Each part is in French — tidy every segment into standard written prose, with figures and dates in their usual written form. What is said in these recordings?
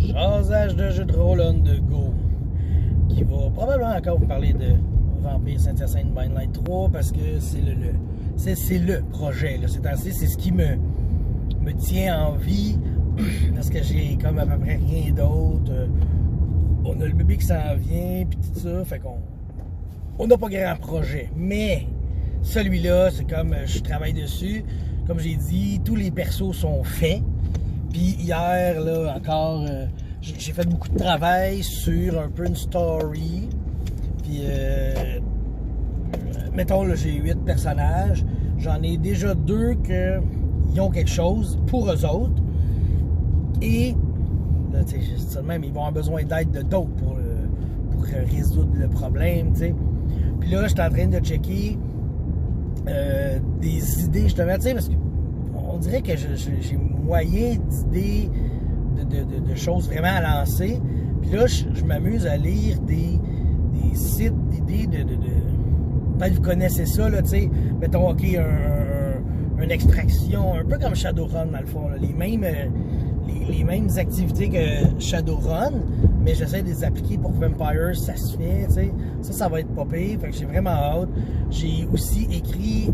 Jasage de jeu de rôle on the go, qui va probablement encore vous parler de Vampire Saint-Hyacinthe Blind Light 3 parce que c'est le projet. C'est ce qui me tient en vie parce que j'ai comme à peu près rien d'autre. On a le bébé qui s'en vient, puis tout ça, fait qu'on n'a pas grand projet. Mais celui-là, c'est comme je travaille dessus. Comme j'ai dit, tous les persos sont faits. Puis hier, là, encore, j'ai fait beaucoup de travail sur un peu une story. Puis, mettons, là, j'ai 8 personnages. J'en ai déjà 2 qui ont quelque chose pour eux autres. Et, là, tu sais, même, ils vont avoir besoin d'aide de d'autres pour résoudre le problème, tu sais. Puis là, je suis en train de checker des idées, justement, tu sais, parce que on dirait que j'ai moyen d'idées, de choses vraiment à lancer. Puis là, je m'amuse à lire des sites d'idées peut-être vous connaissez ça, là, tu sais, mettons, OK, une extraction, un peu comme Shadowrun, dans le fond, là, les mêmes activités que Shadowrun, mais j'essaie de les appliquer pour Vampire, ça se fait, tu sais. Ça va être pas pire, fait que j'ai vraiment hâte. J'ai aussi écrit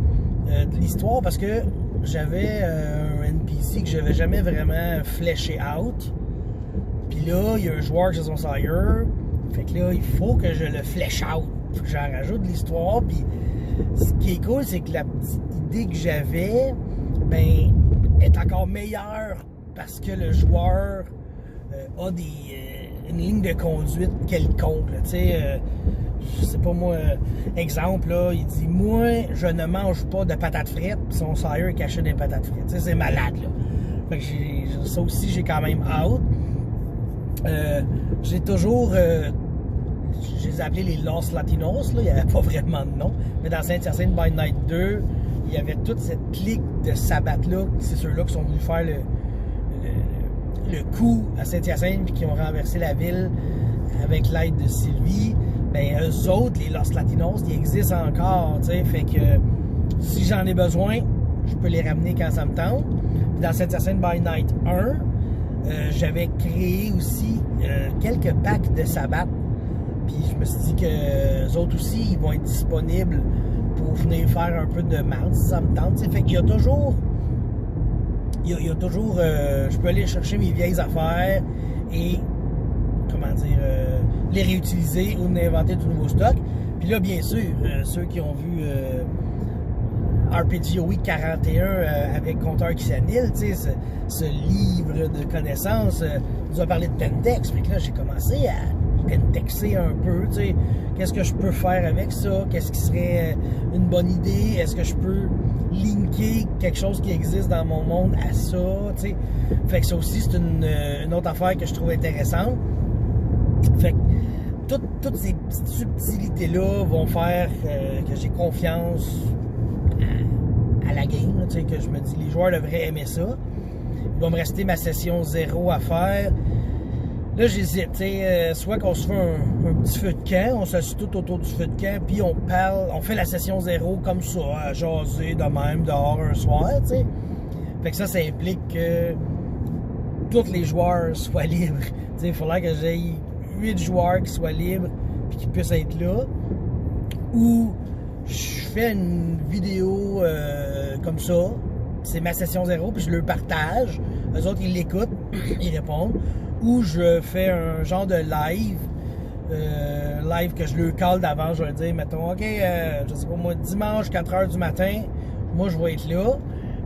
de l'histoire parce que j'avais un NPC que j'avais jamais vraiment fleshé out. Puis là, il y a un joueur qui a son Sire. Fait que là, il faut que je le flèche out. Faut que j'en rajoute de l'histoire. Puis ce qui est cool, c'est que la petite idée que j'avais, ben, est encore meilleure parce que le joueur a une ligne de conduite quelconque. Tu sais, je sais pas moi, exemple, là, il dit « Moi, je ne mange pas de patates frites. » Puis son Sire est caché des patates frites. Tu sais, c'est malade, là. Fait que ça aussi, j'ai quand même hâte. J'ai toujours... je les ai appelés les Los Latinos, là. Il n'y avait pas vraiment de nom. Mais dans Saint-Hyacinthe by Night 2, il y avait toute cette clique de Sabbat-là. C'est ceux-là qui sont venus faire le coup à Saint-Hyacinthe puis qui ont renversé la ville avec l'aide de Sylvie. Ben, eux autres, les Los Latinos, ils existent encore, tu sais, fait que si j'en ai besoin, je peux les ramener quand ça me tente. Puis dans Saint-Hyacinthe by Night 1, j'avais créé aussi quelques packs de sabbat. Puis je me suis dit que eux autres aussi, ils vont être disponibles pour venir faire un peu de marde si ça me tente, tu sais, fait qu'il y a toujours... Il y a toujours... je peux aller chercher mes vieilles affaires et... comment dire... les réutiliser ou inventer du nouveau stock. Puis là, bien sûr, ceux qui ont vu RPGOE 41 avec Compteur qui s'annule, tu sais, ce livre de connaissances nous a parlé de Pentex. Fait que là, j'ai commencé à pentexer un peu, tu sais, qu'est-ce que je peux faire avec ça, qu'est-ce qui serait une bonne idée, est-ce que je peux linker quelque chose qui existe dans mon monde à ça, tu sais. Fait que ça aussi, c'est une autre affaire que je trouve intéressante. Fait que toutes ces petites subtilités-là vont faire que j'ai confiance à la game, là, tu sais, que je me dis les joueurs devraient aimer ça. Il va me rester ma session 0 à faire. Là, j'hésite, tu sais, soit qu'on se fait un petit feu de camp, on s'assied tout autour du feu de camp, puis on parle, on fait la session 0 comme ça, à jaser de même, dehors un soir, tu sais. Fait que ça implique que tous les joueurs soient libres. Tu sais, il faudrait que j'aille 8 joueurs qui soient libres puis qui puissent être là, ou je fais une vidéo comme ça, c'est ma session 0 puis je le partage, eux autres ils l'écoutent, ils répondent, ou je fais un genre de live que je le cale d'avant, je vais dire mettons ok, je sais pas moi, dimanche 4h du matin, moi je vais être là,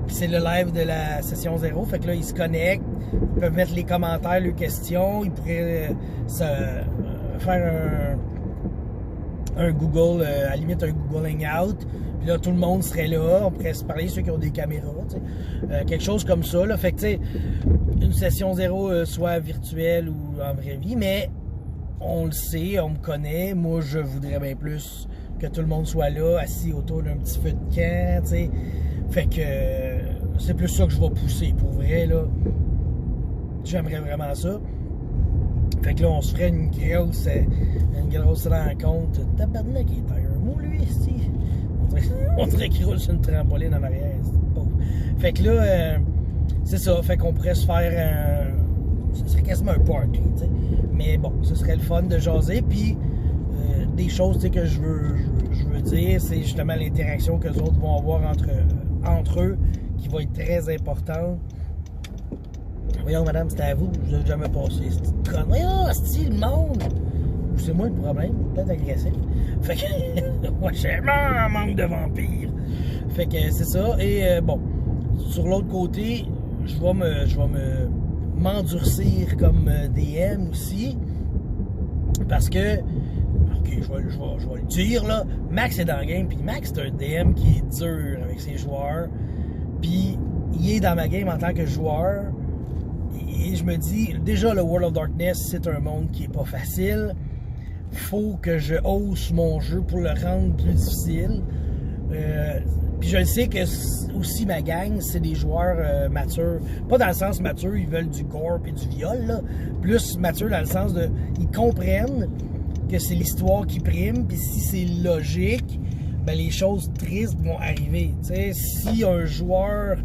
puis c'est le live de la session 0, fait que là ils se connectent, ils peuvent mettre les commentaires, leurs questions, ils pourraient faire un Google, à la limite un Google Hangout, puis là tout le monde serait là, on pourrait se parler, ceux qui ont des caméras, tu sais, quelque chose comme ça, là, fait que tu sais, une session 0 soit virtuelle ou en vraie vie, mais on le sait, on me connaît, moi je voudrais bien plus que tout le monde soit là, assis autour d'un petit feu de camp, tu sais, fait que c'est plus ça que je vais pousser, pour vrai, là, j'aimerais vraiment ça. Fait que là, on se ferait une grosse rencontre. Tabarnak, il est un mot, lui, ici. On dirait qu'il roule sur une trampoline en arrière. Fait que là, c'est ça. Fait qu'on pourrait se faire... ce serait quasiment un party, tu sais. Mais bon, ce serait le fun de jaser, puis des choses, tu sais, que je veux dire, c'est justement l'interaction que les autres vont avoir entre eux, qui va être très importante. Voyons, madame, c'était à vous, je n'ai jamais passé. C'est une voyons, c'est le monde! C'est moi le problème, peut-être agressif. Fait que, moi, j'ai un manque de vampires. Fait que c'est ça. Et bon, sur l'autre côté, je vais m'endurcir comme DM aussi. Parce que, ok, je vais le dire là, Max est dans le game, puis Max c'est un DM qui est dur avec ses joueurs. Puis il est dans ma game en tant que joueur. Et je me dis, déjà le World of Darkness, c'est un monde qui est pas facile. Faut que je hausse mon jeu pour le rendre plus difficile. Puis je le sais que aussi ma gang, c'est des joueurs matures. Pas dans le sens mature, ils veulent du gore et du viol, là. Plus mature dans le sens de... Ils comprennent que c'est l'histoire qui prime, puis si c'est logique, ben les choses tristes vont arriver. T'sais, si un joueur...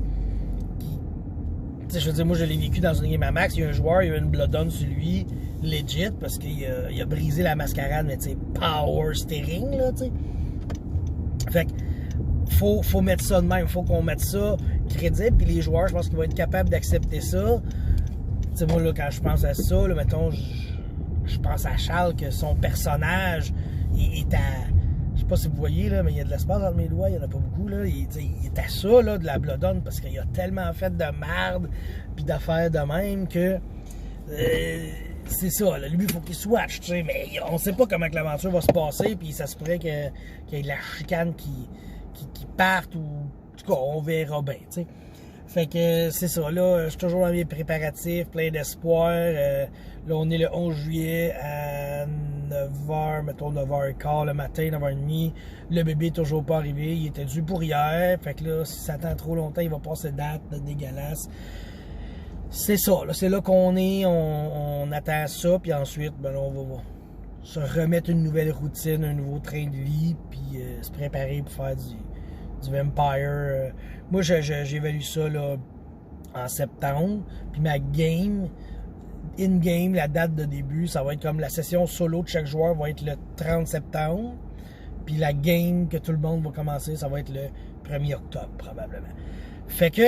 je veux dire, moi je l'ai vécu dans une game à Max, il y a un joueur, il y a une bloodhound sur lui, legit, parce qu'il a brisé la mascarade, mais tu sais, power steering, là, tu sais. Fait que, faut mettre ça de même, faut qu'on mette ça crédible, puis les joueurs, je pense qu'ils vont être capables d'accepter ça. Tu sais, moi, là, quand je pense à ça, là, mettons, je pense à Charles, que son personnage est à... Je sais pas si vous voyez, là, mais il y a de l'espace entre mes doigts, il y en a pas beaucoup, là. Il est à ça, là, de la bloodhound, parce qu'il a tellement fait de merde, puis d'affaires de même, que... c'est ça, là, lui, il faut qu'il swatch, tu sais, mais on sait pas comment que l'aventure va se passer, puis ça se pourrait qu'il y ait de la chicane qui parte, ou en tout cas, on verra bien, tu sais. Fait que c'est ça, là, je suis toujours dans mes préparatifs, plein d'espoir. Là, on est le 11 juillet à 9h, mettons 9h15 le matin, 9h30. Le bébé est toujours pas arrivé, il était dû pour hier. Fait que là, si ça attend trop longtemps, il va passer date, dégueulasse. C'est ça, là, c'est là qu'on est, on attend ça, puis ensuite, ben là, on va se remettre une nouvelle routine, un nouveau train de vie, puis se préparer pour faire du Vampire. Moi, j'évalue ça là, en septembre, puis ma game, in-game, la date de début, ça va être comme la session solo de chaque joueur va être le 30 septembre, puis la game que tout le monde va commencer, ça va être le 1er octobre, probablement. Fait que,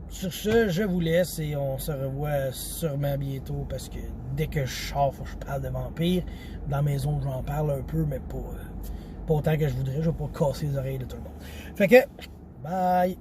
sur ce, je vous laisse et on se revoit sûrement bientôt parce que dès que je sors, faut que je parle de vampires. Dans la maison, j'en parle un peu, mais pas autant que je voudrais. Je vais pas casser les oreilles de tout le monde. Fait que, bye!